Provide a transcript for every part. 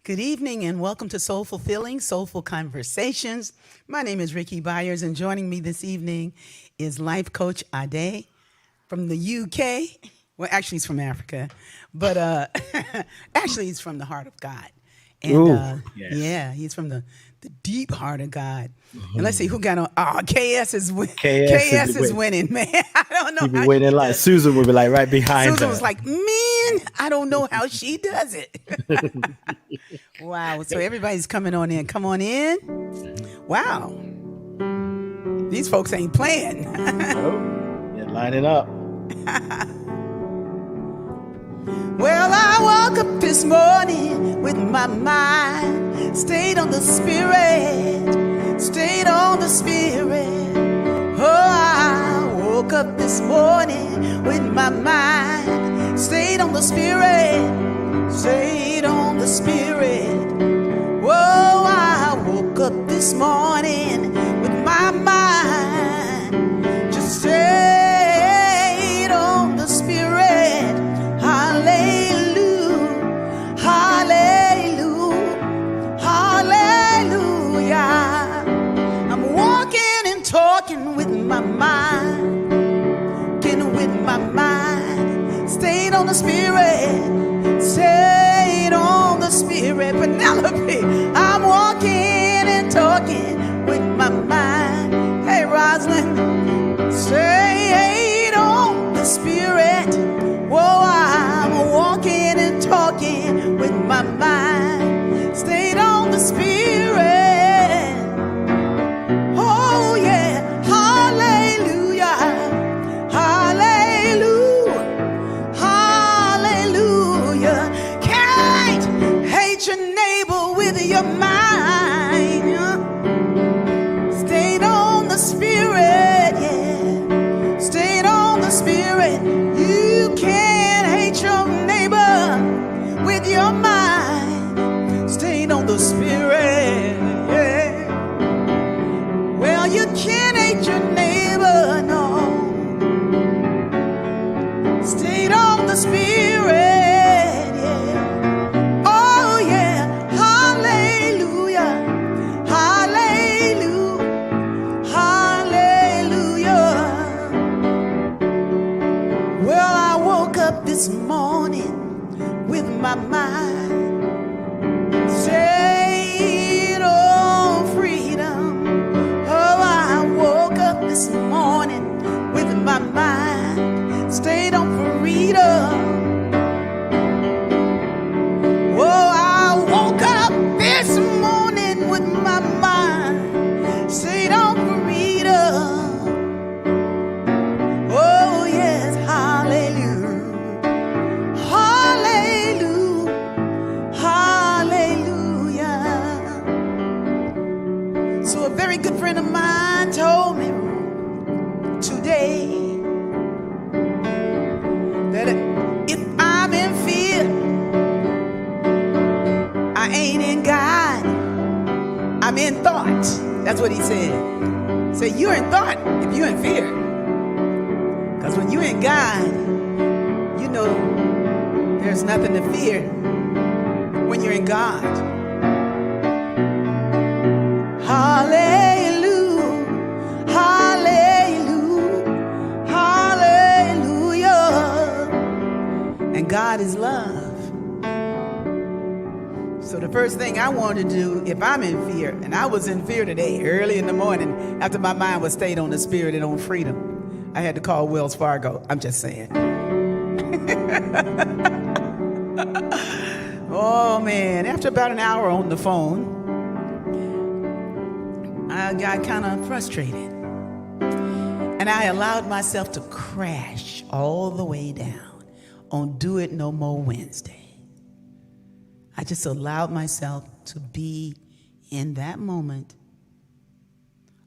Good evening and welcome to Soulful Feelings, Soulful Conversations. My name is Rickie Byars and joining me this evening is Life Coach Ade from the UK. Well, actually he's from Africa, but actually he's from the heart of God. And Yes. yeah, he's from the deep heart of God. And let's see who got on. Oh, KS is winning. KS KS is winning, man. I don't know. He be how waiting she like does it. Susan would be like right behind Susan her. was like, man, I don't know how she does it. Wow. So everybody's coming on in. Come on in. Wow. These folks ain't playing. Yeah, line it up. Well, I woke up this morning with my mind stayed on the Spirit, stayed on the Spirit. Oh, I woke up this morning with my mind stayed on the Spirit, stayed on the Spirit. Whoa, I woke up this morning with my mind just stayed on the Spirit. Hallelujah, hallelujah, hallelujah. I'm walking and talking with my mind, getting with my mind, stayed on the Spirit, stayed on the Spirit. Penelope, I'm walking and talking with my mind. Hey, Rosalind, stayed on the Spirit. Whoa, I'm walking and talking with my mind, stayed on the Spirit. Oh yeah, hallelujah, hallelujah, hallelujah. Can't hate your neighbor with your mind, stayed on the Spirit, yeah, stayed on the Spirit. You can't hate your neighbor with your mind, stayed on the Spirit, yeah. Well, you can't hate your neighbor, no, stayed on the Spirit, yeah. Oh yeah, hallelujah, hallelujah, hallelujah. Well, I woke up this morning with my mind stayed on freedom. Oh, I woke up this morning with my mind stayed on freedom. Oh, I woke up this morning with my mind stayed on freedom. Oh, yes, hallelujah, hallelujah, hallelujah. So a very good friend of mine told me today that if I'm in fear, I ain't in God, I'm in thought. That's what he said. Say, you're in thought if you're in fear. Because when you're in God, you know there's nothing to fear when you're in God. Hallelujah, hallelujah, hallelujah. And God is love. So the first thing I want to do if I'm in fear, and I was in fear today, early in the morning, after my mind was stayed on the Spirit and on freedom, I had to call Wells Fargo. I'm just saying. Oh, man. After about an hour on the phone, I got kind of frustrated. And I allowed myself to crash all the way down on Do It No More Wednesday. I just allowed myself to be in that moment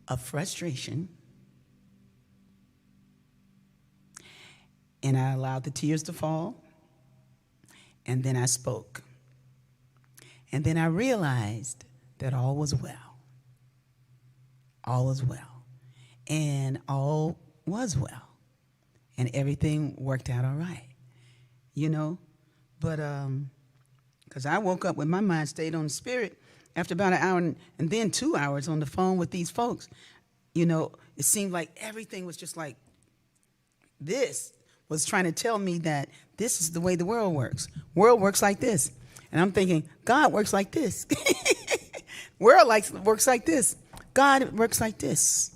of frustration. And I allowed the tears to fall. And then I spoke. And then I realized that all was well. All was well. And all was well. And everything worked out all right. You know? But Because I woke up with my mind stayed on the spirit after about an hour and then 2 hours on the phone with these folks. It seemed like everything was just like this was trying to tell me that this is the way the world works. World works like this. And I'm thinking, God works like this. World works like this. God works like this.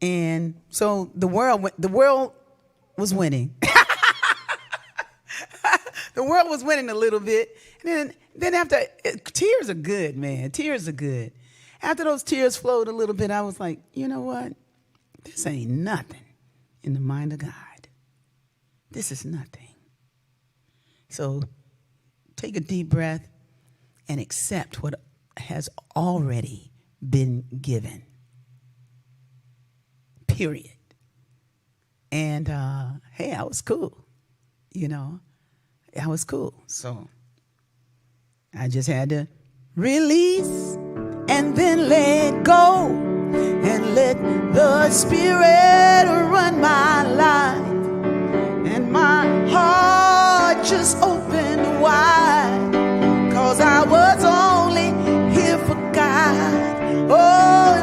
And so the world was winning. The world was winning a little bit. And then after, tears are good, man. Tears are good. After those tears flowed a little bit, I was like, you know what? This ain't nothing in the mind of God. This is nothing. So take a deep breath and accept what has already been given. Period. And hey, I was cool. I was cool. So I just had to release and then let go and let the Spirit run my life. And my heart just opened wide, 'cause I was only here for God. Oh,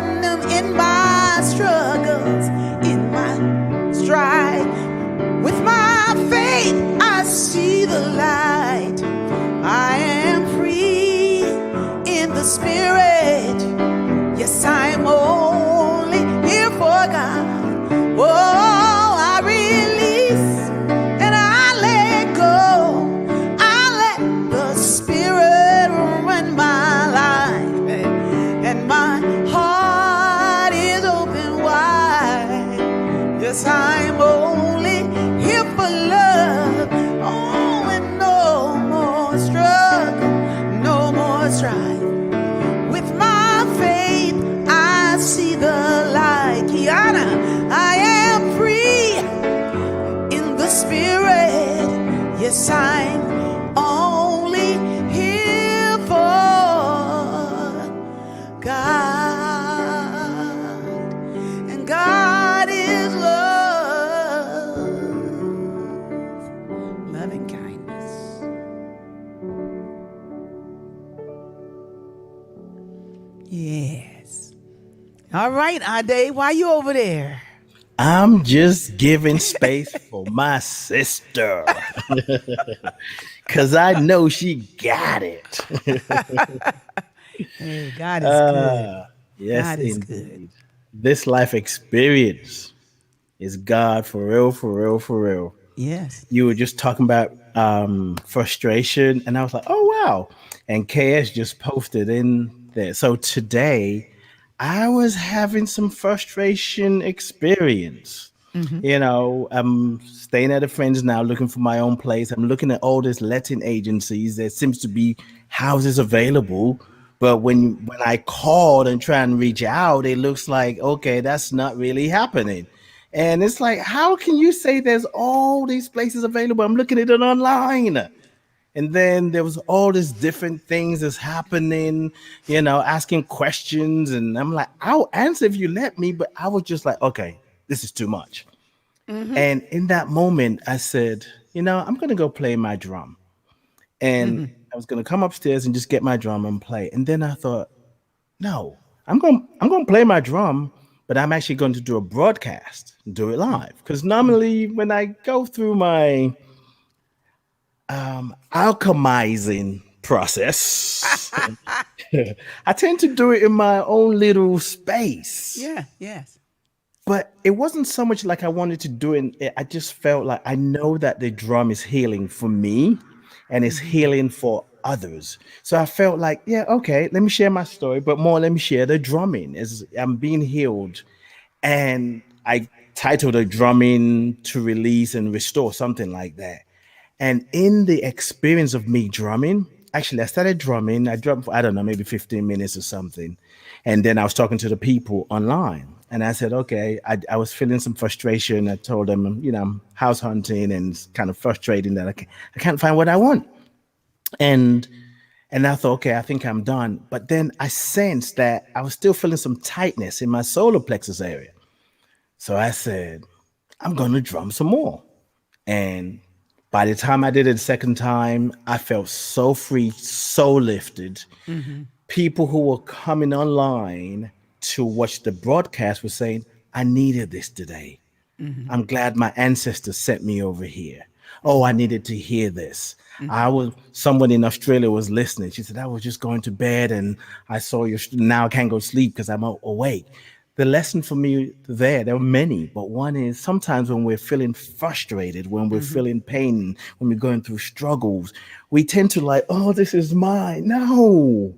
in my struggles, in my strife, with my faith, I see the light. I am free in the Spirit. Yes, I am only here for God. Oh, I release and I let go. I let the Spirit run my life. And my heart is open wide. Yes, I am only here for love. Oh, and no more struggle, no more strife. With my faith, I see the light. Kiana, I am free in the Spirit. Yes, I'm only here for God. And God is love, loving kindness. Yes. All right, Ade, why you over there? I'm just giving space for my sister. Because I know she got it. Hey, God is good. Yes, God is indeed. good. This life experience is God for real, for real, for real. Yes. You were just talking about frustration, and I was like, oh, wow. And KS just posted in there. So today, I was having some frustration experience. I'm staying at a friend's now, looking for my own place. I'm looking at all these letting agencies. There seems to be houses available, but when I called and try and reach out, it looks like okay, that's not really happening. And it's like, how can you say there's all these places available? I'm looking at it online. And then there was all these different things that's happening, asking questions. And I'm like, I'll answer if you let me. But I was just like, okay, this is too much. And in that moment, I said, I'm going to go play my drum. And I was going to come upstairs and just get my drum and play. And then I thought, no, I'm going to play my drum, but I'm actually going to do a broadcast, do it live. Because normally when I go through my alchemizing process, I tend to do it in my own little space. Yeah, yes. But it wasn't so much like I wanted to do it. I just felt like I know that the drum is healing for me and it's healing for others. So I felt like, yeah, okay, let me share my story, but more, let me share the drumming as I'm being healed. And I titled the drumming to release and restore, something like that. And in the experience of me drumming, actually, I started drumming. I drummed for, I don't know, maybe 15 minutes or something. And then I was talking to the people online. And I said, okay, I was feeling some frustration. I told them, I'm house hunting and it's kind of frustrating that I can't find what I want. And I thought, okay, I think I'm done. But then I sensed that I was still feeling some tightness in my solar plexus area. So I said, I'm going to drum some more. And By the time I did it the second time, I felt so free, so lifted. People who were coming online to watch the broadcast were saying, I needed this today. I'm glad my ancestors sent me over here. Oh, I needed to hear this. Someone in Australia was listening. She said, I was just going to bed and I saw you. Now I can't go to sleep because I'm awake. The lesson for me there were many, but one is sometimes when we're feeling frustrated, when we're feeling pain, when we're going through struggles, we tend to like, oh, this is mine. No,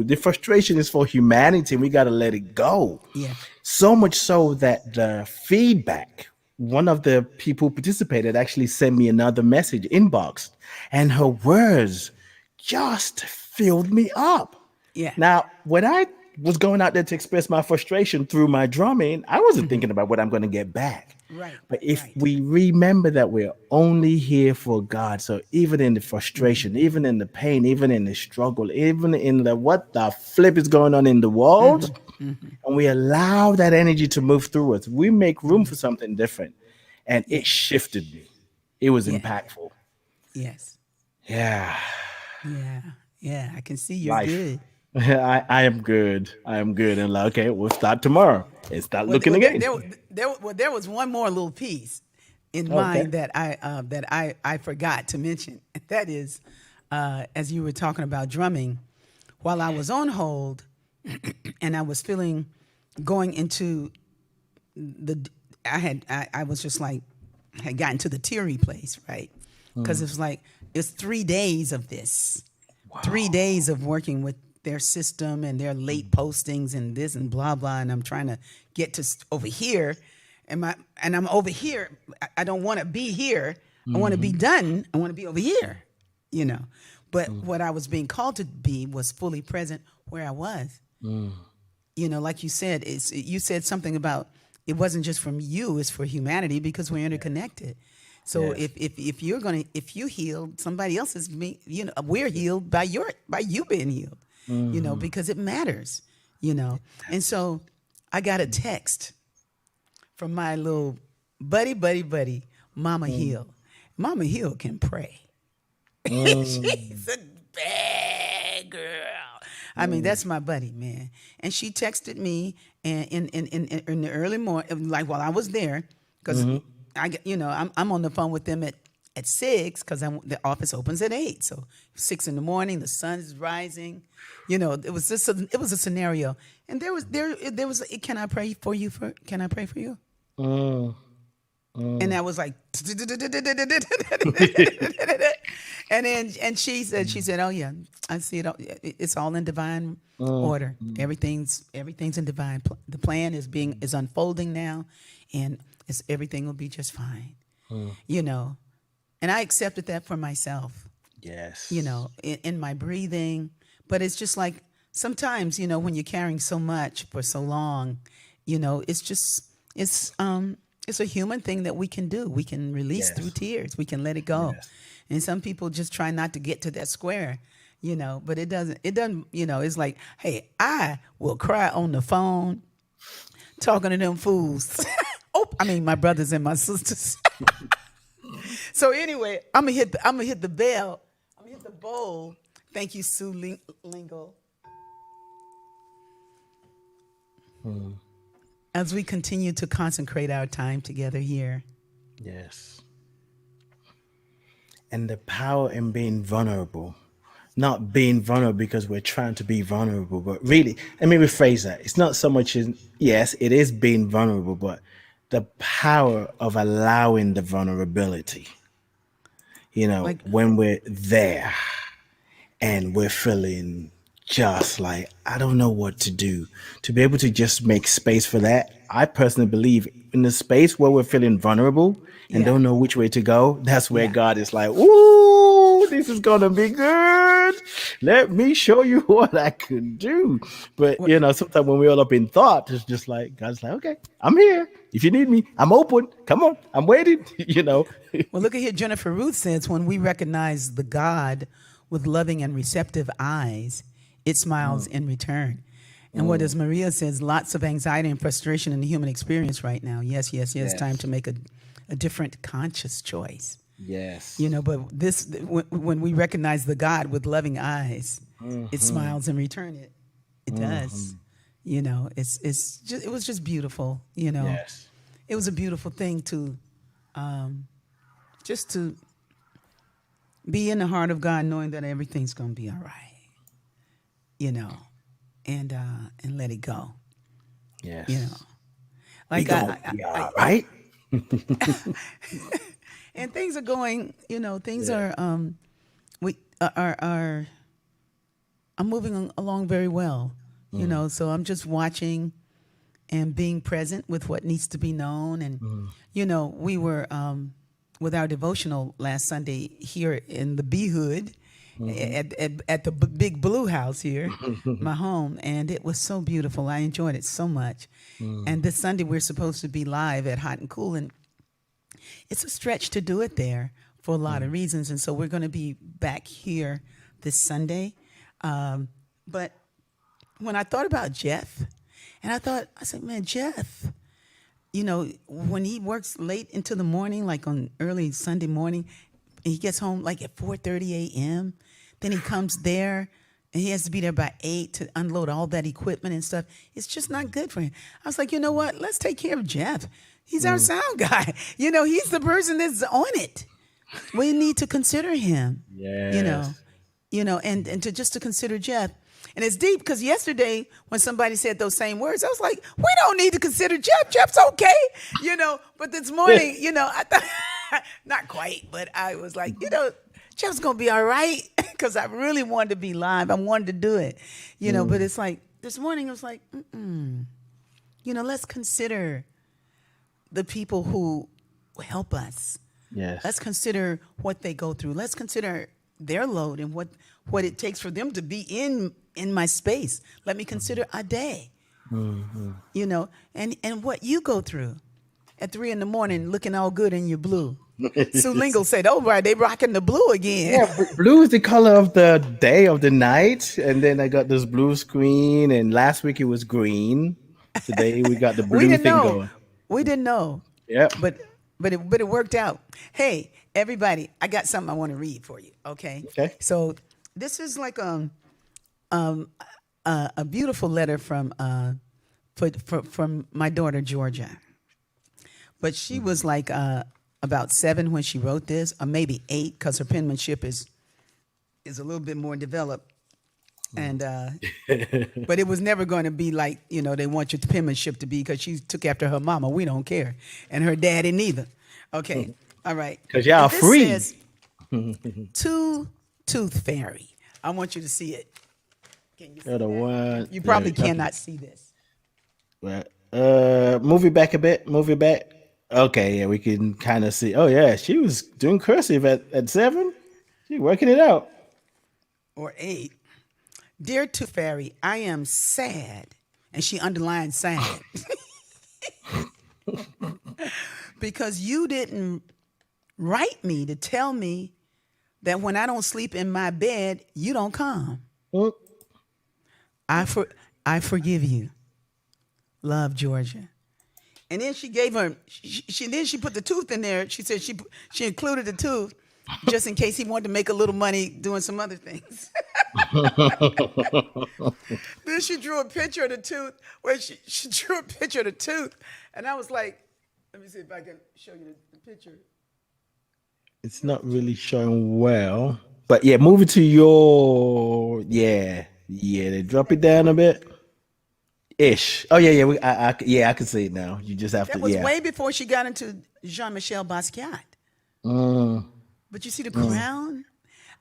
the frustration is for humanity. We got to let it go. Yeah. So much so that the feedback, one of the people who participated actually sent me another message inbox, and her words just filled me up. Yeah. Now, when I was going out there to express my frustration through my drumming, I wasn't thinking about what I'm going to get back. Right. But if we remember that we're only here for God, so even in the frustration, even in the pain, even in the struggle, even in the what the flip is going on in the world, and we allow that energy to move through us, we make room for something different. And it shifted me. It was impactful. Yes. Yeah. Yeah. I can see you're Life. good. I am good. I am good. And like, okay, we'll start tomorrow and start looking again. There was one more little piece in mind that I forgot to mention. That is, as you were talking about drumming, while I was on hold, and I was going into I was just like, had gotten to the teary place, right? Because it was like, it's 3 days of this, 3 days of working with their system and their late postings and this and blah, blah. And I'm trying to get to over here and I'm over here. I don't want to be here. I want to be done. I want to be over here, but what I was being called to be was fully present where I was. Like you said, you said something about it wasn't just from you, it's for humanity because we're interconnected. So if you healed, somebody else is we're healed by you being healed, because it matters, And so I got a text from my little buddy, Mama Hill. Mama Hill can pray. She's a bad girl. I mean, that's my buddy, man. And she texted me and in the early morning, like while I was there, because I'm on the phone with them at 6 because the office opens at 8. So 6 in the morning, the sun is rising. It was a scenario, and there was can I pray for you? Can I pray for you? And that was like, and she said, oh yeah, I see it. It's all in divine order. Everything's in divine. The plan is unfolding now, and everything will be just fine. And I accepted that for myself. Yes. In my breathing, but it's just like sometimes, when you're carrying so much for so long, it's a human thing that we can do. We can release through tears. We can let it go. Yes. And some people just try not to get to that square, but it doesn't, it's like, hey, I will cry on the phone talking to them fools. My brothers and my sisters. So anyway, I'm gonna hit the bell. I'm gonna hit the bowl. Thank you, Sue Lingo. As we continue to consecrate our time together here. Yes. And the power in being vulnerable. Not being vulnerable because we're trying to be vulnerable, but really, let me rephrase that. It's not so much yes, it is being vulnerable, but the power of allowing the vulnerability. When we're there and we're feeling just like, I don't know what to do, to be able to just make space for that. I personally believe in the space where we're feeling vulnerable and don't know which way to go. That's where God is like, ooh, this is going to be good. Let me show you what I can do. But, sometimes when we're all up in thought, it's just like, God's like, okay, I'm here. If you need me, I'm open. Come on, I'm waiting, Well, look at here. Jennifer Ruth says, when we recognize the God with loving and receptive eyes, it smiles in return. And what does Maria says, lots of anxiety and frustration in the human experience right now. Yes. Time to make a different conscious choice. Yes. You know, but this when we recognize the God with loving eyes, it Mm-hmm. smiles in return. It does. Mm-hmm. You know, it's just, it was just beautiful. You know, Yes. it was a beautiful thing to just to be in the heart of God, knowing that everything's going to be all right. You know, and let it go. You know, Yes. We like gonna be all right. and things are going. You know, things Yeah. are we are I'm moving along very well. You Mm, know, so I'm just watching and being present with what needs to be known. And, mm, you know, we were with our devotional last Sunday here in the B Hood mhm. at the big blue house here, my home. And it was so beautiful. I enjoyed it so much. Mm, And this Sunday, we're supposed to be live at Hot and Cool. And it's a stretch to do it there for a lot of mm, reasons. And so we're going to be back here this Sunday. But when I thought about Jeff, and I said, man, Jeff, you know, when he works late into the morning, like on early Sunday morning, and he gets home like at 4:30 a.m., then he comes there and he has to be there by 8 to unload all that equipment and stuff. It's just not good for him. I was like, you know what? Let's take care of Jeff. He's our mm. sound guy. You know, he's the person that's on it. We need to consider him, you know, Yes. and to just to consider Jeff. And it's deep because yesterday when somebody said those same words, I was like, we don't need to consider Jeff. Jeff's okay, you know. But this morning, you know, I thought, not quite, but I was like, you know, Jeff's going to be all right because I really wanted to be live. I wanted to do it, you know, but Mm, it's like this morning, it was like, you know, let's consider the people who help us. Let's yes. consider what they go through. Let's consider their load and what it takes for them to be in my space. Let me consider a day, Mm-hmm. you know, and what you go through at 3 a.m. looking all good in your blue. Sue Lingle said, "Oh, right, they rocking the blue again." Yeah, blue is the color of the day of the night, and then I got this blue screen. And last week it was green. Today we got the We blue didn't thing know. going. We didn't know, Yep. but it worked out. Hey, everybody, I got something I want to read for you. Okay, Okay. so this is like a beautiful letter from from my daughter Georgia, but she was like about 7 when she wrote this, or maybe 8, because her penmanship is a little bit more developed. And but it was never going to be like, you know, they want your penmanship to be, because she took after her mama. We don't care, and her daddy neither. Okay, all right. Because y'all And this free. says two tooth fairy. I want you to see it. Can you You're see the that? one. You Yeah. probably Okay. cannot see this. Well, move it back a bit. Move it back. Okay. Yeah, we can kind of see. Oh yeah, she was doing cursive at 7. She working it out. Or 8. Dear Tooth Fairy, I am sad. And she underlined sad. Because you didn't write me to tell me that when I don't sleep in my bed, you don't come. Mm. I for I forgive you. Love, Georgia. And then she gave her she put the tooth in there. She said she included the tooth just in case he wanted to make a little money doing some other things. Then she drew a picture of the tooth, where she drew a picture of the tooth. And I was like, let me see if I can show you the picture. It's not really showing well, but yeah, move it to your yeah. They drop it down a bit, ish. Oh yeah, yeah. Yeah, I can see it now. You just have to That was yeah. way before she got into Jean-Michel Basquiat. Mm, But you see the mm. crown?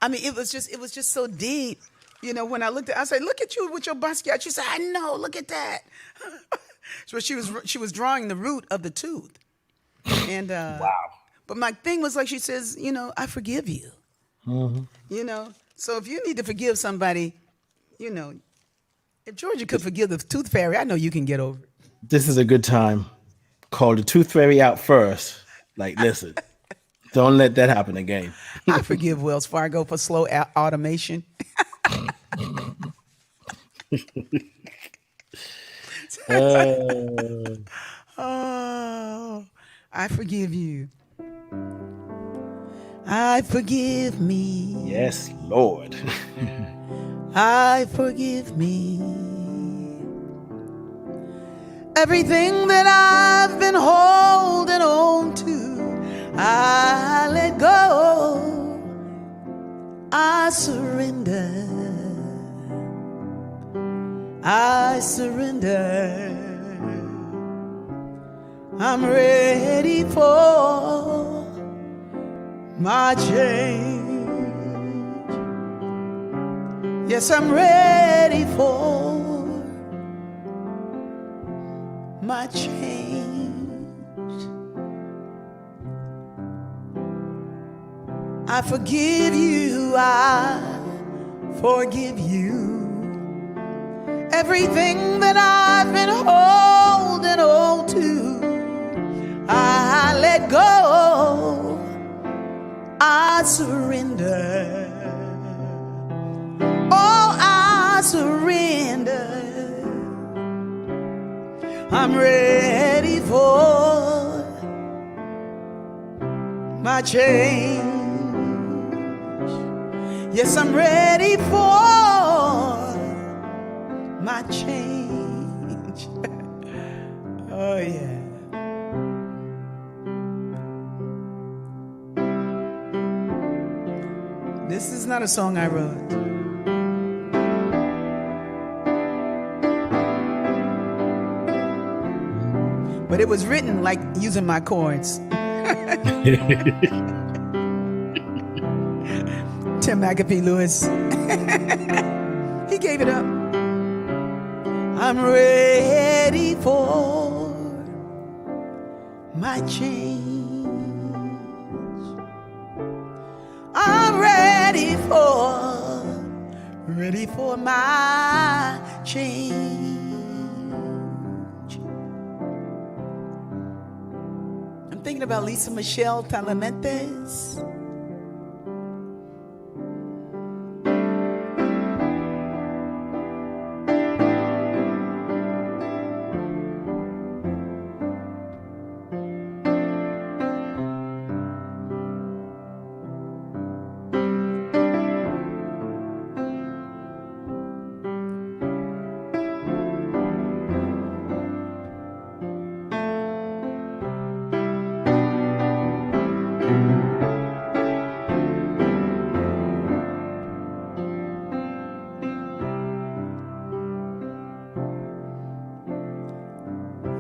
I mean, it was just so deep. You know, when I looked at, I said, "Look at you with your Basquiat." She said, "I know. Look at that." So she was drawing the root of the tooth, and Wow. but my thing was like, she says, you know, I forgive you. Mhm. You know, so if you need to forgive somebody, you know, if Georgia could forgive the tooth fairy, I know you can get over it. This is a good time. Call the tooth fairy out first. Like, listen, don't let that happen again. I forgive Wells Fargo for slow automation. Uh, Oh, I forgive you. I forgive me. Yes, Lord. I forgive me. Everything that I've been holding on to, I let go. I surrender. I surrender. I'm ready for my change. Yes, I'm ready for my change. I forgive you, I forgive you. Everything that I've been holding on to, I let go. I surrender. Oh, I surrender. I'm ready for my change. Yes, I'm ready for my change. Oh, yeah. This is not a song I wrote. But it was written like using my chords. Tim McAfee Lewis. He gave it up. I'm ready for my change. I'm ready for my change. I'm thinking about Lisa Michelle Talamentes.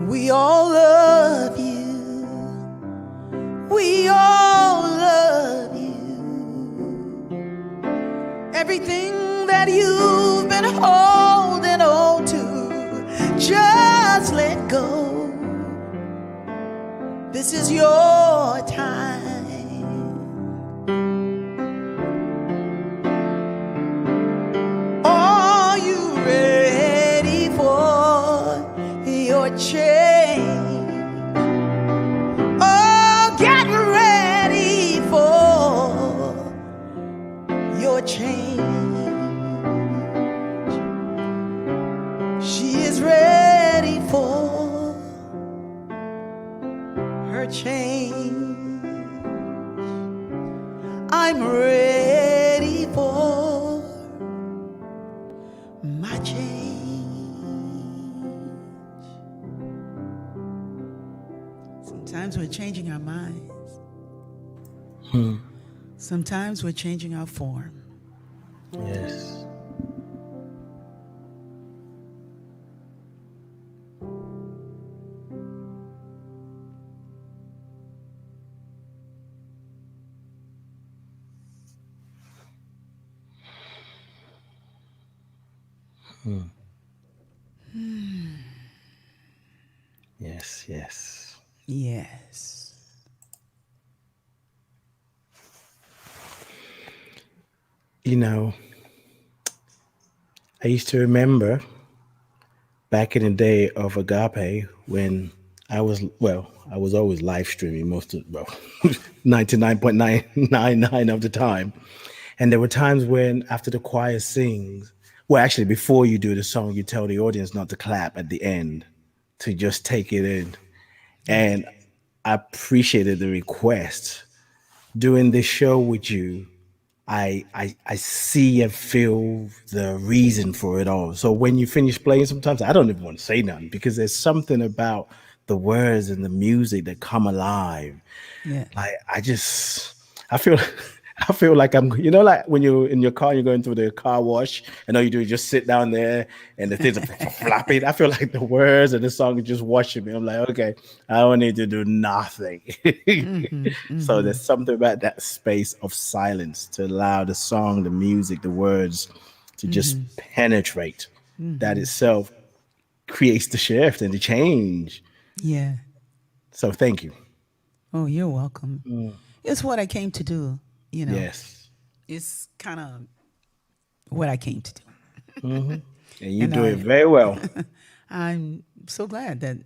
We all love you. We all love you. Everything that you've been holding on to, just let go. This is your time. Are you ready for your change? Oh, get ready for your change. She is ready for her change. I'm ready for my change. Sometimes we're changing our minds. Sometimes we're changing our form. Yes. Yes, yes. Yes. You know, I used to remember back in the day of Agape when I was always live streaming 99.999 of the time. And there were times when after the choir sings, well, actually, before you do the song, you tell the audience not to clap at the end, to just take it in. And I appreciated the request doing this show with you, I see and feel the reason for it all. So when you finish playing, sometimes I don't even want to say nothing because there's something about the words and the music that come alive. Yeah. Like I feel I feel like I'm, like when you're in your car, you're going through the car wash, and all you do is just sit down there and the things are flopping. I feel like the words of the song are just washing me. I'm like, okay, I don't need to do nothing. So there's something about that space of silence to allow the song, the music, the words to just penetrate. That itself creates the shift and the change. Yeah. So thank you. Oh, you're welcome. It's what I came to do, Yes. It's kind of what I came to do. And you And do it very well. I'm so glad that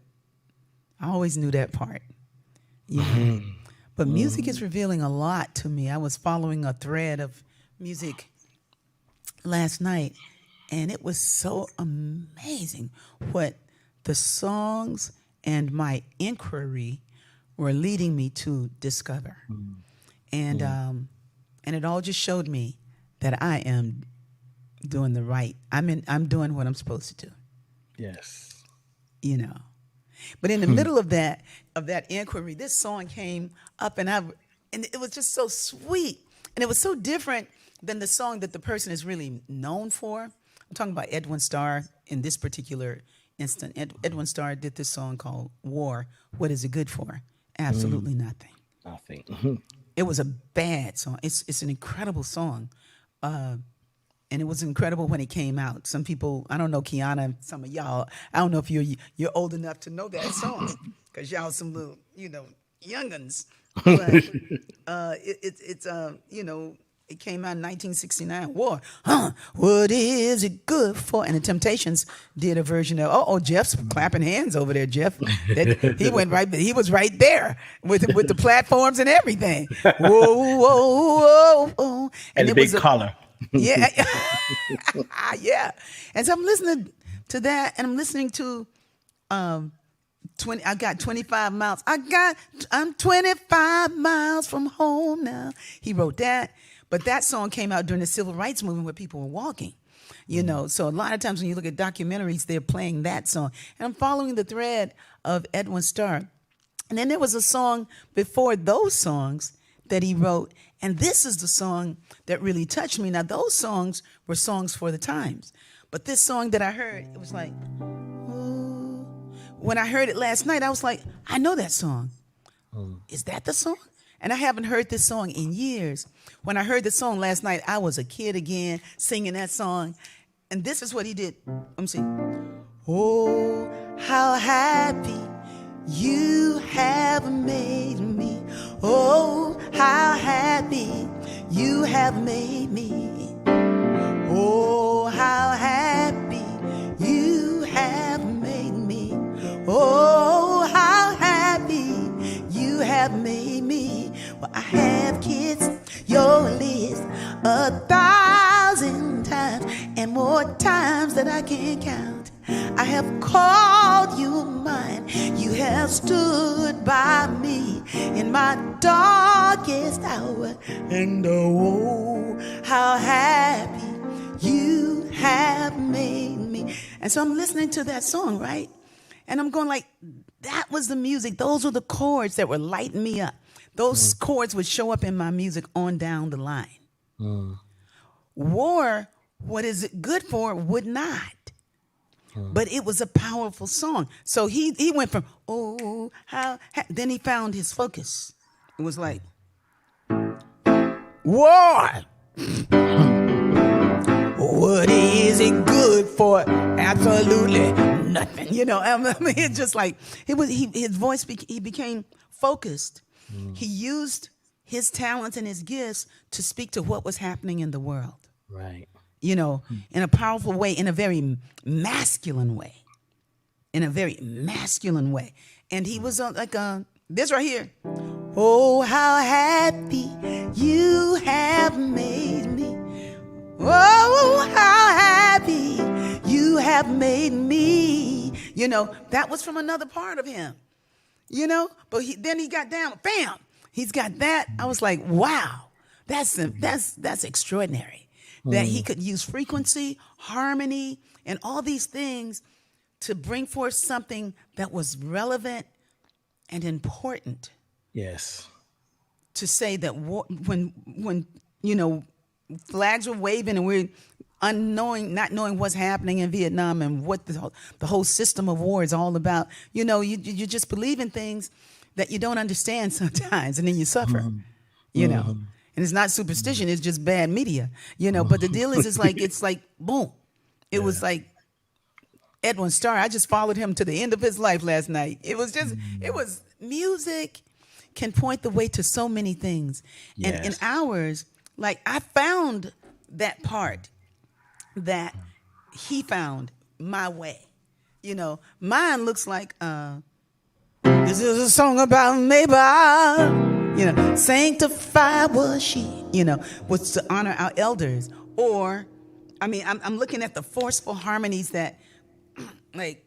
I always knew that part. Yeah. But music is revealing a lot to me. I was following a thread of music last night, and it was so amazing what the songs and my inquiry were leading me to discover. And it all just showed me that I am doing the right. I'm doing what I'm supposed to do. Yes. But in the middle of that inquiry, this song came up, and it was just so sweet, and it was so different than the song that the person is really known for. I'm talking about Edwin Starr in this particular instant. Edwin Starr did this song called "War." What is it good for? Absolutely nothing. Nothing. It was a bad song. It's an incredible song. And it was incredible when it came out. Some people, I don't know, Kiana, some of y'all, I don't know if you're old enough to know that song, because y'all some little, young'uns. But it came out in 1969. War. What is it good for? And the Temptations did a version of. Jeff's clapping hands over there. Jeff, he was right there with the platforms and everything. Whoa, whoa, whoa! And the big collar. Yeah, yeah. And so I'm listening to that, and I'm listening to 20. I got 25 miles. I'm 25 miles from home now. He wrote that. But that song came out during the civil rights movement where people were walking, So a lot of times when you look at documentaries, they're playing that song. And I'm following the thread of Edwin Starr. And then there was a song before those songs that he wrote. And this is the song that really touched me. Now, those songs were songs for the times. But this song that I heard, it was like, ooh. When I heard it last night, I was like, I know that song. Is that the song? And I haven't heard this song in years. When I heard the song last night, I was a kid again singing that song. And this is what he did. Let me see. Oh, how happy you have made me. Oh, how happy you have made me. Oh, how happy you have made me. Oh, how happy you have made me. Well, I have kissed your lips 1,000 times, and more times than I can count. I have called you mine. You have stood by me in my darkest hour. And oh, how happy you have made me. And so I'm listening to that song, right? And I'm going like, that was the music. Those were the chords that were lighting me up. Those chords would show up in my music on down the line. War, what is it good for, would not. But it was a powerful song. So he went from, oh, then he found his focus. It was like, war. What is it good for? Absolutely nothing. I mean, it's just like, his voice, he became focused. He used his talents and his gifts to speak to what was happening in the world. Right. In a powerful way, in a very masculine way. And he was this right here. Oh, how happy you have made me. Oh, how happy you have made me. That was from another part of him. But then he got down, bam. He's got that. I was like, wow, that's extraordinary. That he could use frequency, harmony, and all these things to bring forth something that was relevant and important. Yes. To say that when flags were waving and we're not knowing what's happening in Vietnam and what the whole system of war is all about, you just believe in things that you don't understand sometimes, and then you suffer, And it's not superstition; it's just bad media, But the deal is, it's like boom, it was like Edwin Starr. I just followed him to the end of his life last night. It was music can point the way to so many things. Yes. And in ours, like I found that part that he found my way. Mine looks like this is a song about Mabel. Sanctified was she, was to honor our elders. Or I'm looking at the forceful harmonies that like,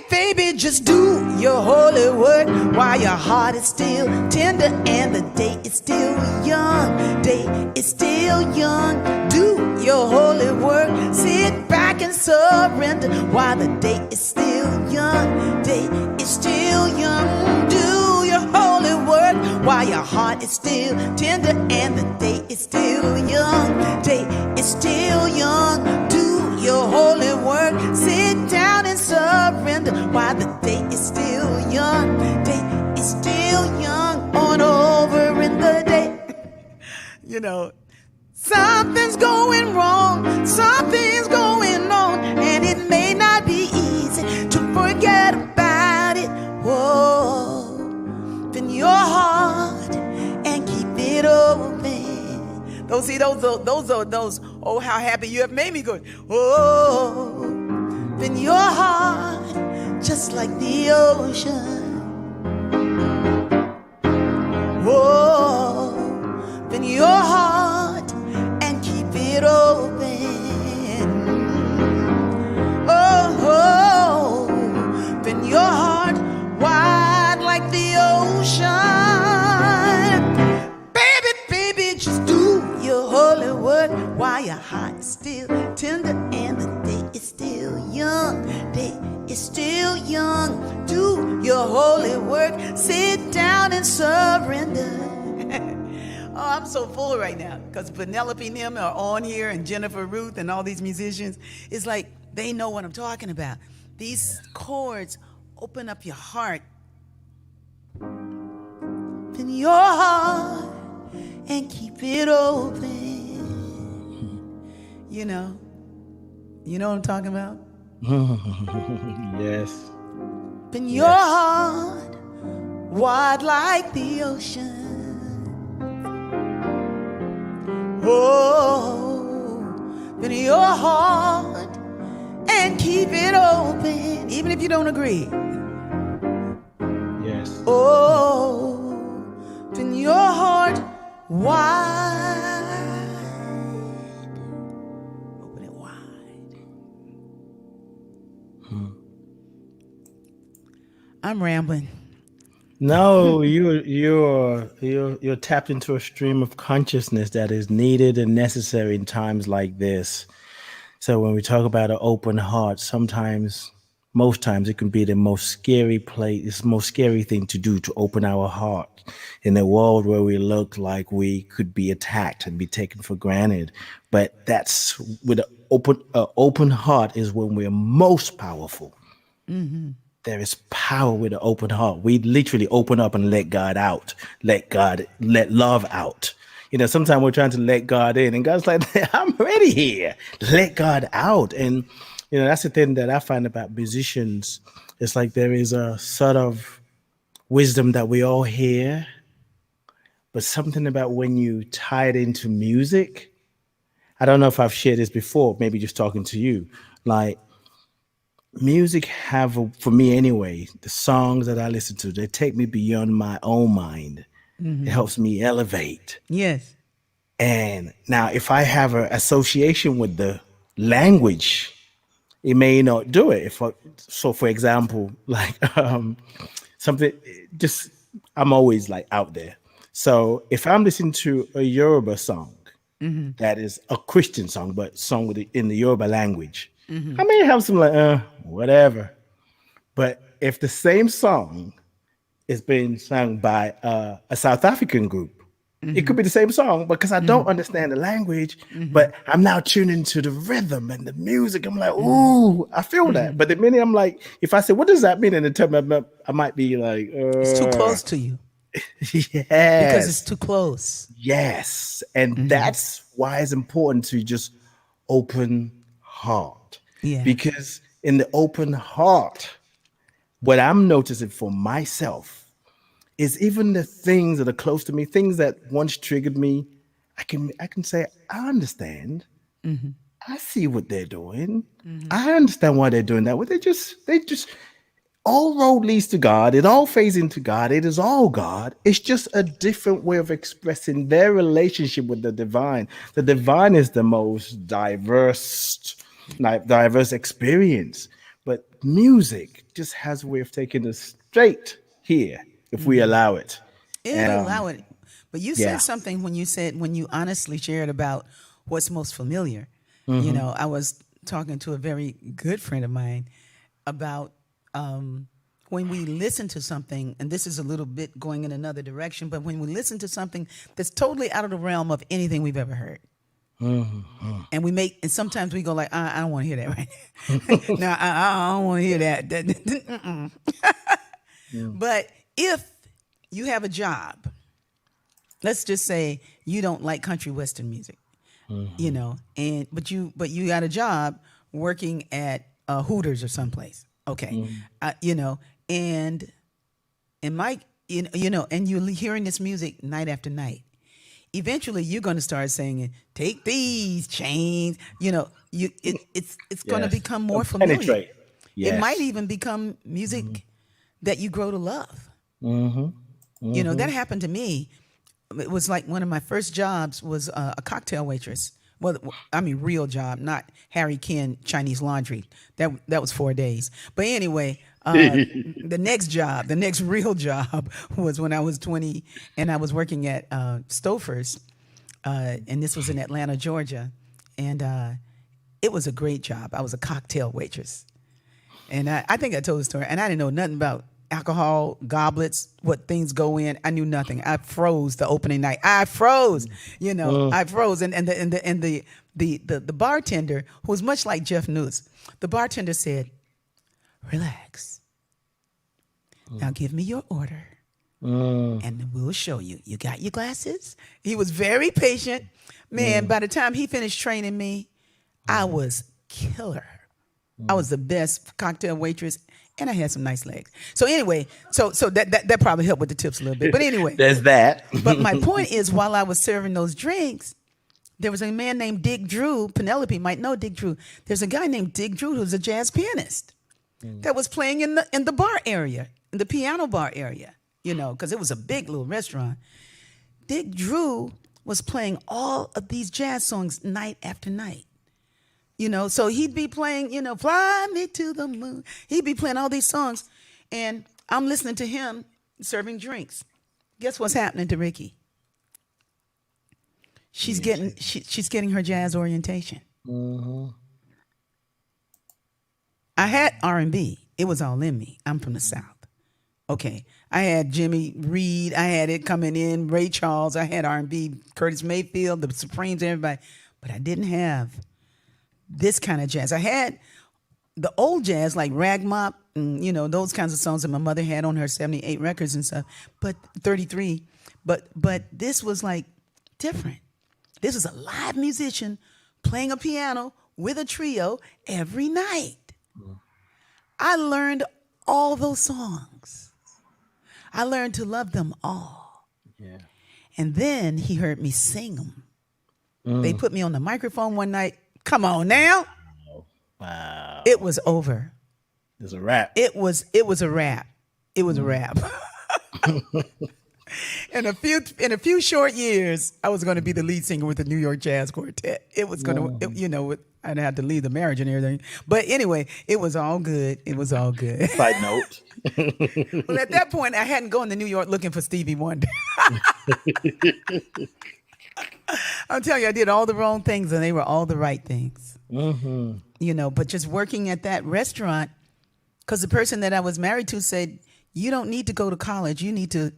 baby, just do your holy work while your heart is still tender and the day is still young. Day is still young. Do your holy work. Sit back and surrender while the day is still young. Day is still young. Do your holy work while your heart is still tender and the day is still young. Day is still young. Do your holy work. Sit down and surrender while the day is still young. Day is still young. On over in the day. Something's going wrong. Something's going on. And it may not be easy to forget about it. Whoa. Open your heart and keep it open. Those oh, how happy you have made me go. Oh, open your heart just like the ocean. Oh, open your heart and keep it open. Oh, open your heart wide like the ocean. Baby, just do your holy work while your heart is still tender and the day is still young. Day is still young. Do your holy work. Sit down and surrender. Oh, I'm so full right now because Penelope and them are on here, and Jennifer Ruth and all these musicians. It's like they know what I'm talking about. These chords open up your heart. Open your heart and keep it open. You know what I'm talking about? Yes. Open your heart wide like the ocean. Oh, open your heart and keep it open, even if you don't agree. Yes. Oh, open your heart wide. Open it wide. I'm rambling. No, you're tapped into a stream of consciousness that is needed and necessary in times like this. So when we talk about an open heart, most times it can be the most scary place, it's the most scary thing to do, to open our heart in a world where we look like we could be attacked and be taken for granted. But that's with an open heart is when we're most powerful. Mm-hmm. There is power with an open heart. We literally open up and let God out, let love out. Sometimes we're trying to let God in, and God's like, I'm ready here. Let God out. And, that's the thing that I find about musicians. It's like there is a sort of wisdom that we all hear, but something about when you tie it into music. I don't know if I've shared this before, maybe just talking to you. Like, music for me anyway, the songs that I listen to, they take me beyond my own mind. Mm-hmm. It helps me elevate. Yes. And now if I have an association with the language, it may not do it. So for example, like something, just I'm always like out there. So if I'm listening to a Yoruba song that is a Christian song, but sung in the Yoruba language, I may have some like, whatever. But if the same song is being sung by a South African group, it could be the same song because I don't understand the language, but I'm now tuning to the rhythm and the music. I'm like, ooh, I feel that. But the minute I'm like, if I say, what does that mean? And tell me, I might be like, It's too close to you because it's yes, too close. yes. And that's why it's important to just open heart. Yeah. Because in the open heart, what I'm noticing for myself is even the things that are close to me, things that once triggered me, I can say, I understand. I see what they're doing. I understand why they're doing that. Well, they just all road leads to God. It all fades into God. It is all God. It's just a different way of expressing their relationship with the divine. The divine is the most diverse experience. But music just has a way of taking us straight here if we allow it. If you allow it. But you yeah. said something when you honestly shared about what's most familiar. You know, I was talking to a very good friend of mine about when we listen to something, and this is a little bit going in another direction, but when we listen to something that's totally out of the realm of anything we've ever heard. And sometimes we go like, I don't want to hear that right now. No, I don't want to hear that. But if you have a job, let's just say you don't like country western music, you know, but you got a job working at Hooters or someplace, okay, you know, and Mike, you know, and you're hearing this music night after night. Eventually, you're going to start saying, "Take these chains." You know, it's going to become more familiar. Penetrate. Yes. It might even become music that you grow to love. You know, that happened to me. It was like one of my first jobs was a cocktail waitress. Well, I mean, real job, not Harry Ken Chinese laundry. That was 4 days. But anyway, the next real job was when I was 20 and I was working at Stouffer's, and this was in Atlanta, Georgia. And it was a great job. I was a cocktail waitress. And I think I told the story, and I didn't know nothing about alcohol, goblets, what things go in. I knew nothing. I froze the opening night. I froze, you know, I froze. And the bartender, who was much like Jeff Newes, the bartender said, "Relax. Now give me your order. And we'll show you. You got your glasses?" He was very patient. Man, by the time he finished training me, I was killer. I was the best cocktail waitress, and I had some nice legs. So anyway, so that probably helped with the tips a little bit. But anyway, there's that. But my point is, while I was serving those drinks, there was a man named Dick Drew. Penelope might know Dick Drew. There's a guy named Dick Drew who's a jazz pianist that was playing in the bar area, in the piano bar area. You know, because it was a big little restaurant. Dick Drew was playing all of these jazz songs night after night. You know, so he'd be playing, you know, "Fly Me to the Moon." He'd be playing all these songs, and I'm listening to him serving drinks. Guess what's happening to Rickie? She's getting her jazz orientation. I had R&B. It was all in me. I'm from the South. Okay, I had Jimmy Reed. I had it coming in. Ray Charles. I had R&B. Curtis Mayfield, the Supremes, everybody. But I didn't have this kind of jazz. I had the old jazz like Rag Mop and, you know, those kinds of songs that my mother had on her 78 records and stuff, but 33. But this was like different. This was a live musician playing a piano with a trio every night. I learned all those songs. I learned to love them all. Yeah. And then he heard me sing them. They put me on the microphone one night. Come on now. Wow. It was over. It's a wrap. It was a wrap. It was a wrap. In a few short years, I was going to be the lead singer with the New York Jazz Quartet. It was going to, you know, I'd have to leave the marriage and everything. But anyway, it was all good. It was all good. Side note. Well, at that point, I hadn't gone to New York looking for Stevie Wonder. I'll tell you, I did all the wrong things and they were all the right things. Mm-hmm. You know, but just working at that restaurant, because the person that I was married to said, you don't need to go to college. You need to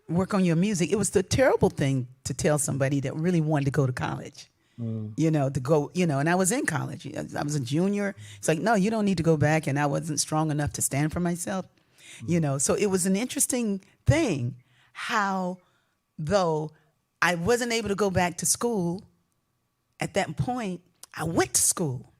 work on your music. It was the terrible thing to tell somebody that really wanted to go to college. You know, to go, you know, and I was in college. I was a junior. It's like, no, you don't need to go back. And I wasn't strong enough to stand for myself, you know. So it was an interesting thing how, though I wasn't able to go back to school at that point, I went to school.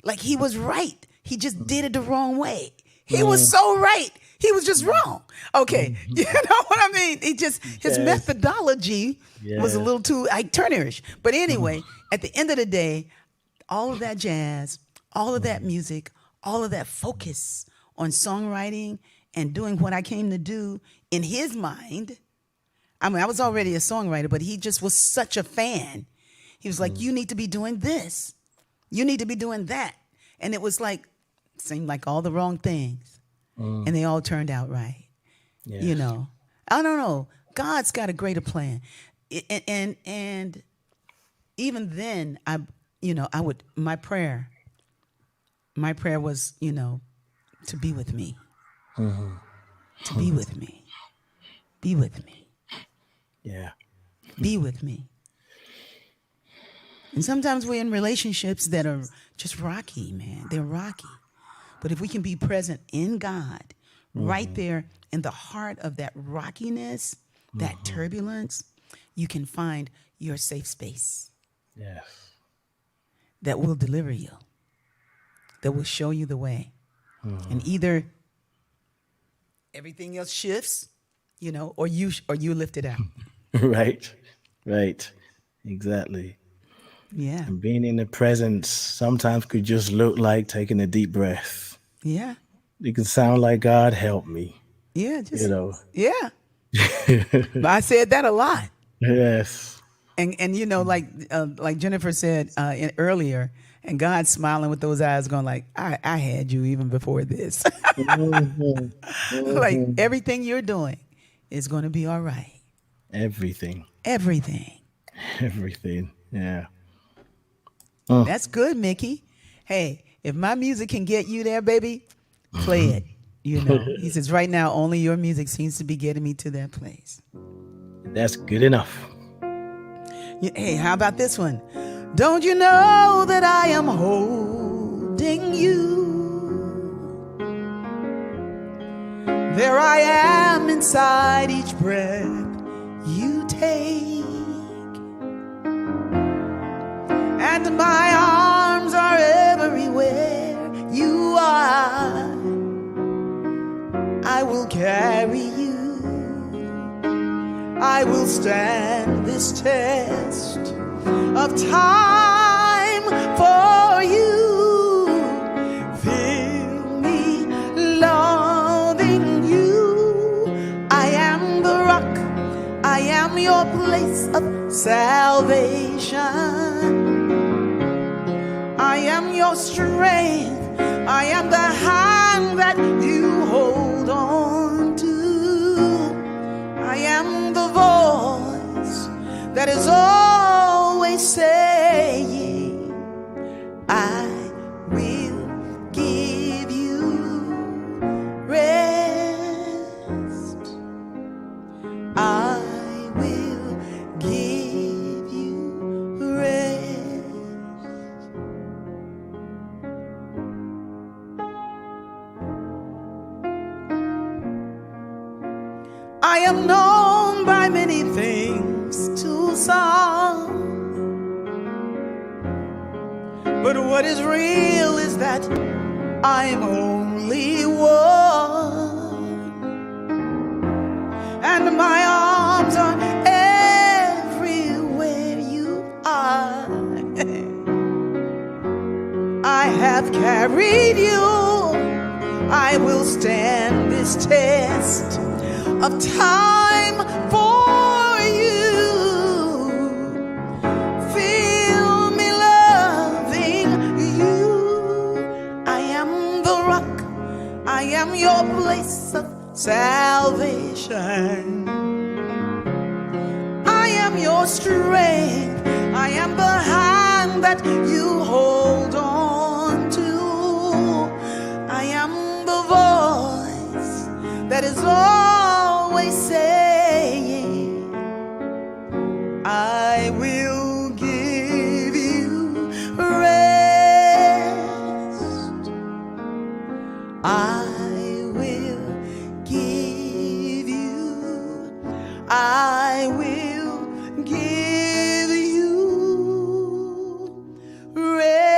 Like, he was right. He just did it the wrong way. He was so right. He was just wrong. Okay. You know what I mean? He just, his methodology was a little too Turnerish. But anyway, at the end of the day, all of that jazz, all of that music, all of that focus on songwriting and doing what I came to do in his mind. I mean, I was already a songwriter, but he just was such a fan. He was like, you need to be doing this. You need to be doing that. And it was like, seemed like all the wrong things. And they all turned out right. Yes. You know, I don't know. God's got a greater plan. And even then, my prayer was, you know, to be with me. To be with me. Be with me. Yeah. Be with me. And sometimes we're in relationships that are just rocky, man. They're rocky. But if we can be present in God, right there in the heart of that rockiness, that turbulence, you can find your safe space. Yes. That will deliver you, that will show you the way. And either everything else shifts, you know, or you lift it out. Right. Exactly. Yeah. And being in the presence sometimes could just look like taking a deep breath. Yeah. It can sound like, God help me. Yeah. Just, you know. Yeah. I said that a lot. Yes. And you know, like Jennifer said earlier, and God's smiling with those eyes going like, I had you even before this. Like, everything you're doing is going to be all right. Everything. Yeah. That's good, Mickey. Hey, if my music can get you there, baby, play it. You know, he says, right now, only your music seems to be getting me to that place. That's good enough. Hey, how about this one? Don't you know that I am holding you? There I am inside each breath you take. And my arms are everywhere you are. I will carry you. I will stand this test of time for you. Feel me loving you. I am the rock. I am your place of salvation. I am your strength. I am the hand that you hold on to. I am the voice that is always saying, I will give you rest. I will give you rest. I am known by many things to some, but what is real is that I'm only one, and my arms are everywhere you are. I have carried you. I will stand this test of time for you. Feel me loving am your strength. I am the hand that you hold on to. I am the voice that is always saying, I will give you rest. I will give you rest.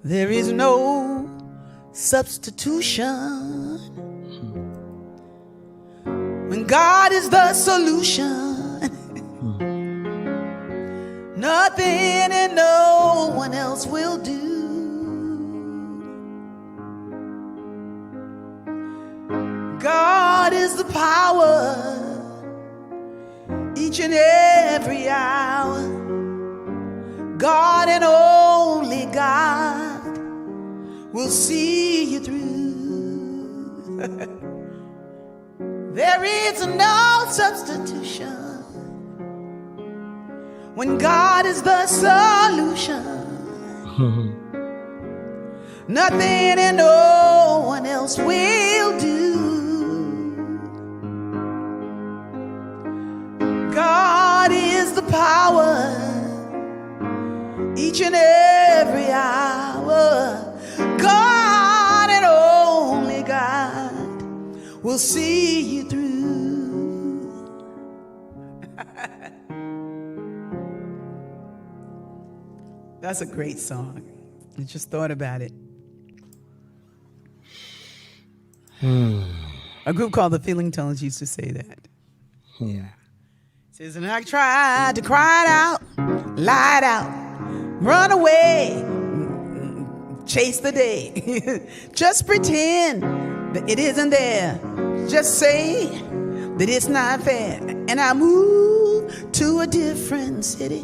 There is no substitution when God is the solution. Nothing and no one else will do. God is the power each and every hour. God and only God will see you through. There is no substitution when God is the solution. Nothing and no one else will do. God is the power each and every hour. God and only God will see you through. That's a great song. I just thought about it. A group called the Feeling Tones used to say that. Yeah. It says, and I tried to cry it out, lie it out, run away, chase the day. Just pretend that it isn't there. Just say that it's not fair. And I moved to a different city.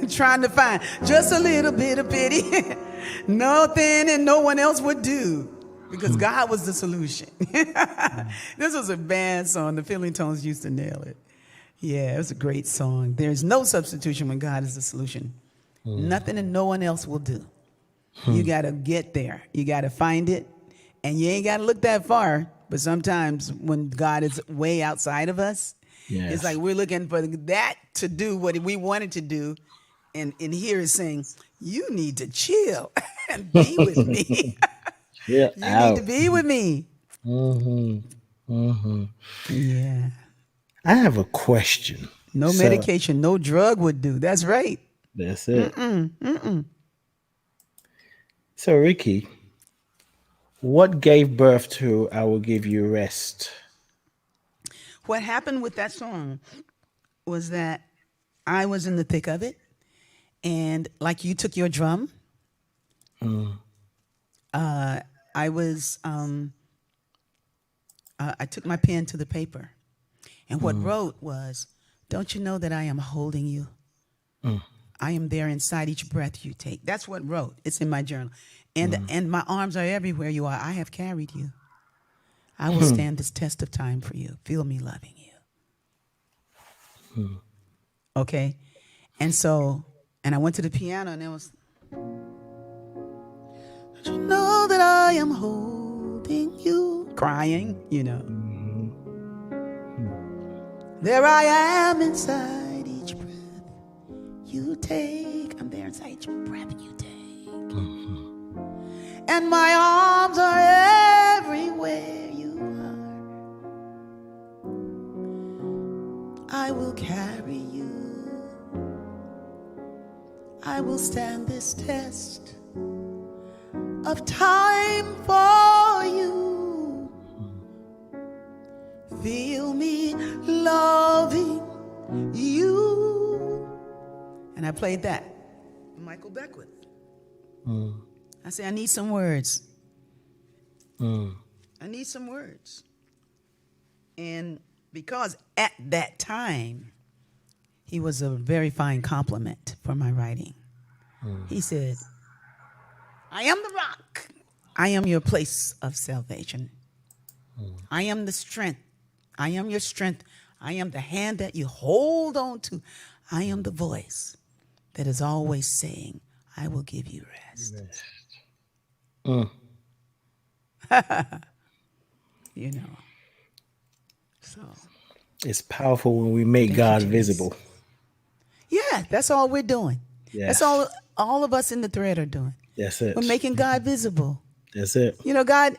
Trying to find just a little bit of pity. Nothing and no one else would do. Because God was the solution. This was a bad song. The Feeling Tones used to nail it. Yeah, it was a great song. There's no substitution when God is the solution. Nothing and no one else will do. You got to get there. You got to find it. And you ain't got to look that far. But sometimes when God is way outside of us, it's like we're looking for that to do what we wanted to do. And here is saying, you need to chill and be with me. You need to be with me. Yeah. I have a question. No medication, no drug would do. That's right. That's it. So, Rickie, what gave birth to I Will Give You Rest? What happened with that song was that I was in the thick of it. And like you took your drum, I was, I took my pen to the paper. And what wrote was, don't you know that I am holding you? I am there inside each breath you take. That's what wrote. It's in my journal. And my arms are everywhere you are. I have carried you. I will stand this test of time for you. Feel me loving you. Okay? And so, and I went to the piano and it was, don't you know that I am holding you? Crying, you know. There I am inside each breath you take. I'm there inside each breath you take. And my arms are everywhere you are. I will carry you. I will stand this test of time for you. Feel me loving you And I played that. Michael Beckwith. I said, I need some words. I need some words. And because at that time, he was a very fine compliment for my writing. He said, I am the rock. I am your place of salvation. I am the strength. I am your strength. I am the hand that you hold on to. I am the voice that is always saying, I will give you rest. You know. So it's powerful when we make God visible. Yeah, that's all we're doing. Yes. That's all of us in the thread are doing. That's it. We're making God visible. That's it. You know, God,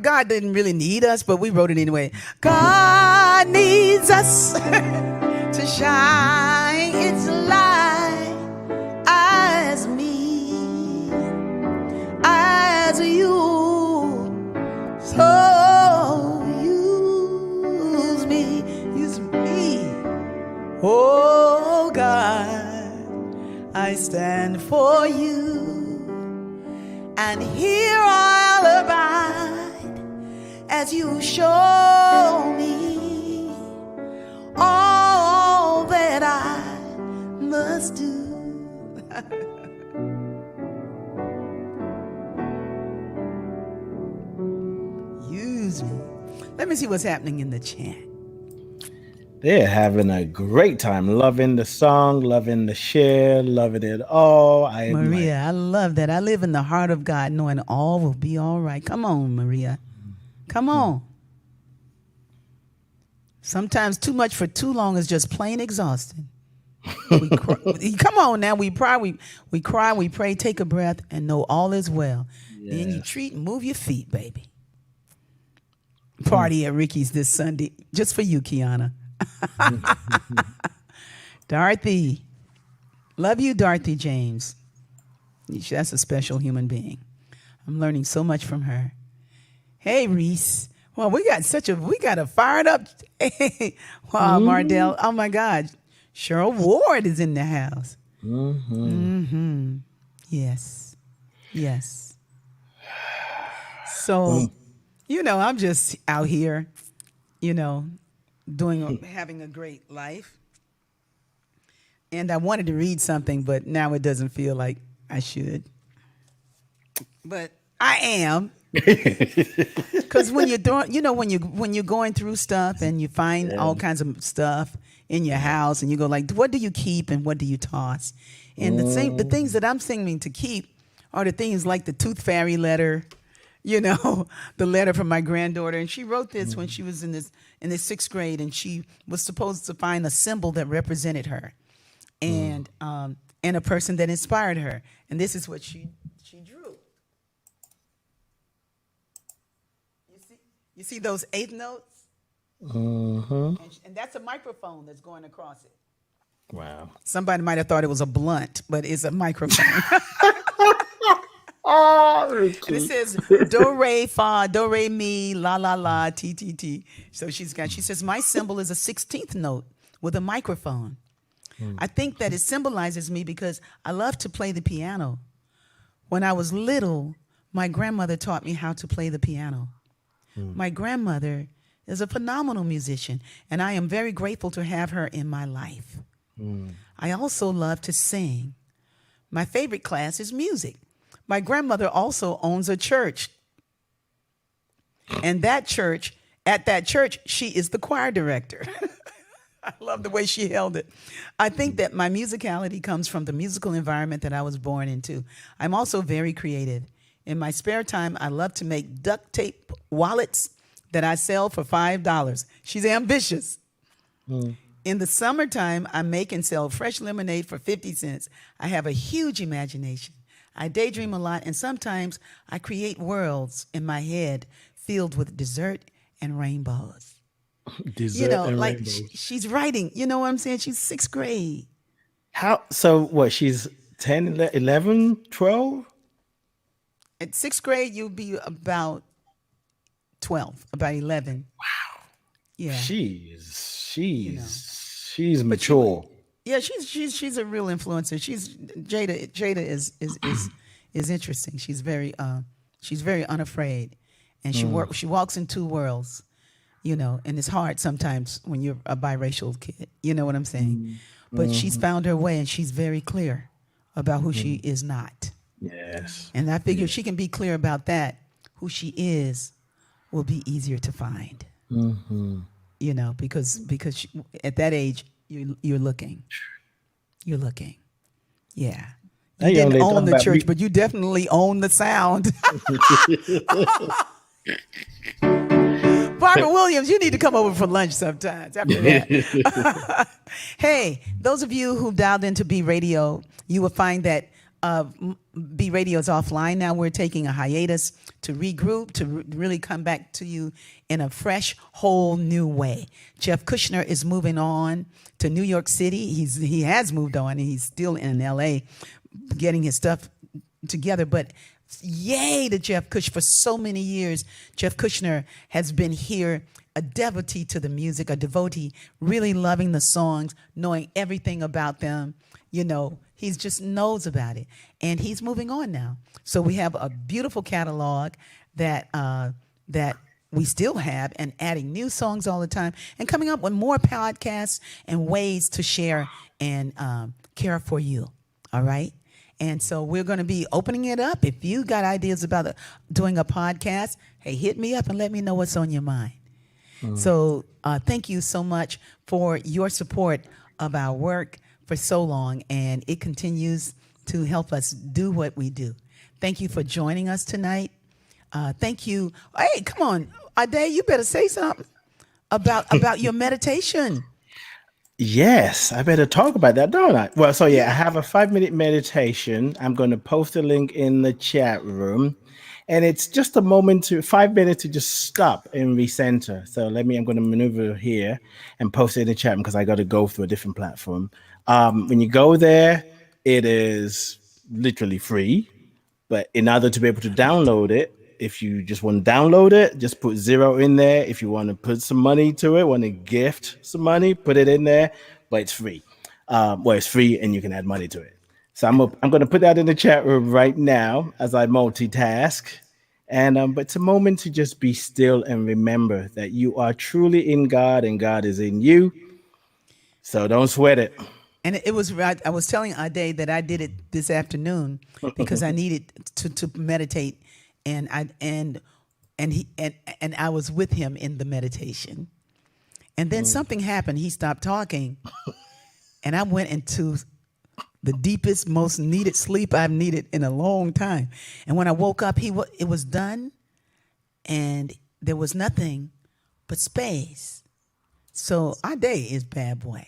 God didn't really need us, but we wrote it anyway. God needs us to shine its light as me, as you. So use me. Oh God, I stand for you. And here I'll abide as you show me all that I must do. Use me. Let me see what's happening in the chat. They're having a great time, loving the song, loving the share, loving it all. Maria, I love that. I live in the heart of God, knowing all will be all right. Come on, Maria. Come on. Sometimes too much for too long is just plain exhausting. Come on now. We cry, we pray, take a breath, and know all is well. Yes. Then you treat and move your feet, baby. Party at Rickie's this Sunday, just for you, Kiana. Dorothy. Love you, Dorothy James. That's a special human being. I'm learning so much from her. Hey, Reese. Well, we got a fired up. Wow, Mardell. Oh my God. Cheryl Ward is in the house. Yes. So, I'm just out here, having a great life. And I wanted to read something, but now it doesn't feel like I should. But I am. Because when you're doing, when you're going through stuff and you find all kinds of stuff in your house and you go like, what do you keep and what do you toss? And the things that I'm thinking to keep are the things like the Tooth Fairy letter, the letter from my granddaughter. And she wrote this when she was in the sixth grade, and she was supposed to find a symbol that represented her and a person that inspired her. And this is what she drew. You see those eighth notes? And that's a microphone that's going across it. Wow. Somebody might have thought it was a blunt, but it's a microphone. And it says do re fa, do re mi, la la la, ti ti ti. So she says my symbol is a 16th note with a microphone. I think that it symbolizes me because I love to play the piano. When I was little, my grandmother taught me how to play the piano. My grandmother is a phenomenal musician, and I am very grateful to have her in my life. I also love to sing. My favorite class is music. My grandmother also owns a church. And at that church, she is the choir director. I love the way she held it. I think that my musicality comes from the musical environment that I was born into. I'm also very creative. In my spare time, I love to make duct tape wallets that I sell for $5. She's ambitious. In the summertime, I make and sell fresh lemonade for 50 cents. I have a huge imagination. I daydream a lot, and sometimes I create worlds in my head filled with dessert and rainbows. Rainbows. She's writing. You know what I'm saying? She's sixth grade. So what? She's 10, 11, 12? At sixth grade, you'll be about 12, about 11. Wow. Yeah. She's mature. Yeah, she's a real influencer. Jada is interesting. She's very unafraid, and she walks in two worlds, and it's hard sometimes when you're a biracial kid. You know what I'm saying? But she's found her way, and she's very clear about who she is not. Yes. And I figure if she can be clear about that, who she is will be easier to find. Because at that age, you're looking. You're looking. Yeah. You didn't own the church, but you definitely own the sound. Barbara Williams, you need to come over for lunch sometimes after that. Hey, those of you who dialed into B Radio, you will find that B Radio is offline now. We're taking a hiatus to regroup, to really come back to you in a fresh, whole new way. Jeff Kushner is moving on to New York City. He has moved on, and he's still in L.A. getting his stuff together. But yay to Jeff Kush. For so many years, Jeff Kushner has been here, a devotee to the music, a devotee, really loving the songs, knowing everything about them. He just knows about it. And he's moving on now. So we have a beautiful catalog that we still have, and adding new songs all the time, and coming up with more podcasts and ways to share and care for you. All right? And so we're going to be opening it up. If you got ideas about doing a podcast, hey, hit me up and let me know what's on your mind. So thank you so much for your support of our work for so long, and it continues to help us do what we do. Thank you for joining us tonight. Thank you. Hey, come on, Ade, you better say something about your meditation. Yes, I better talk about that, don't I? Well, so yeah, I have a 5-minute meditation. I'm going to post a link in the chat room. And it's just a moment 5 minutes to just stop and recenter. So I'm going to maneuver here and post it in the chat room because I got to go through a different platform. When you go there, it is literally free. But in order to be able to download it, if you just want to download it, just put 0 in there. If you want to put some money to it, want to gift some money, put it in there. But it's free. It's free and you can add money to it. So I'm going to put that in the chat room right now as I multitask. And but it's a moment to just be still and remember that you are truly in God and God is in you. So don't sweat it. And it was right. I was telling Ade that I did it this afternoon because I needed to meditate, and I was with him in the meditation. And then something happened. He stopped talking, and I went into the deepest, most needed sleep I've needed in a long time. And when I woke up, it was done, and there was nothing but space. So Ade is bad boy.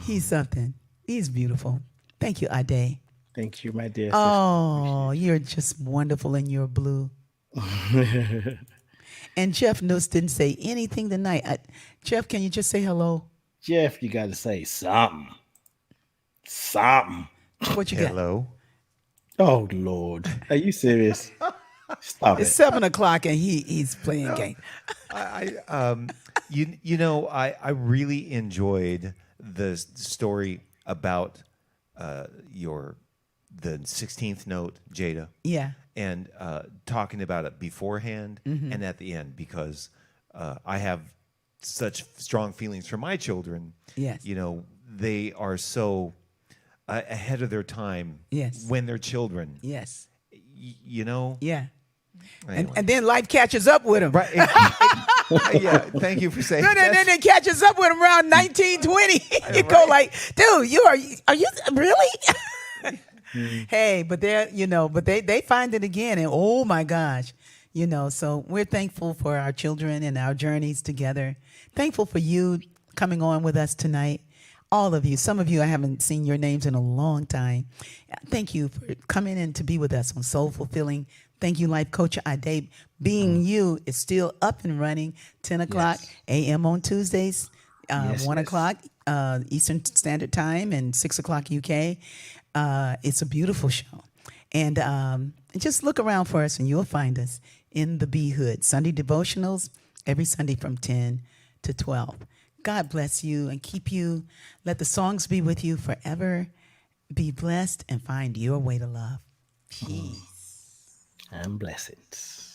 He's something. He's beautiful. Thank you, Ade. Thank you, my dear. Oh, you're just wonderful in your blue. And Jeff Nuss didn't say anything tonight. Jeff, can you just say hello? Jeff, you got to say something. Something. What you got? Hello. Oh, Lord. Are you serious? Stop It's it. 7:00 and he's playing game. I really enjoyed the story about the 16th note, Jada. Yeah. And talking about it beforehand and at the end, because I have such strong feelings for my children. Yes. They are so ahead of their time. Yes. When they're children. Yes. Yeah. Anyway. And then life catches up with them. Right. Yeah. Thank you for saying that. Then it catches up with them around 1920. You go like, dude, are you really? Hey, but they find it again, and oh my gosh, so we're thankful for our children and our journeys together. Thankful for you coming on with us tonight. All of you. Some of you, I haven't seen your names in a long time. Thank you for coming in to be with us on Soul Fulfilling. Thank you, Life Coach Ade. Being You is still up and running, 10 o'clock a.m. on Tuesdays, 1 o'clock Eastern Standard Time, and 6 o'clock UK. It's a beautiful show. And just look around for us and you'll find us in the B Hood. Sunday devotionals every Sunday from 10 to 12. God bless you and keep you. Let the songs be with you forever. Be blessed and find your way to love. Peace. And blessings.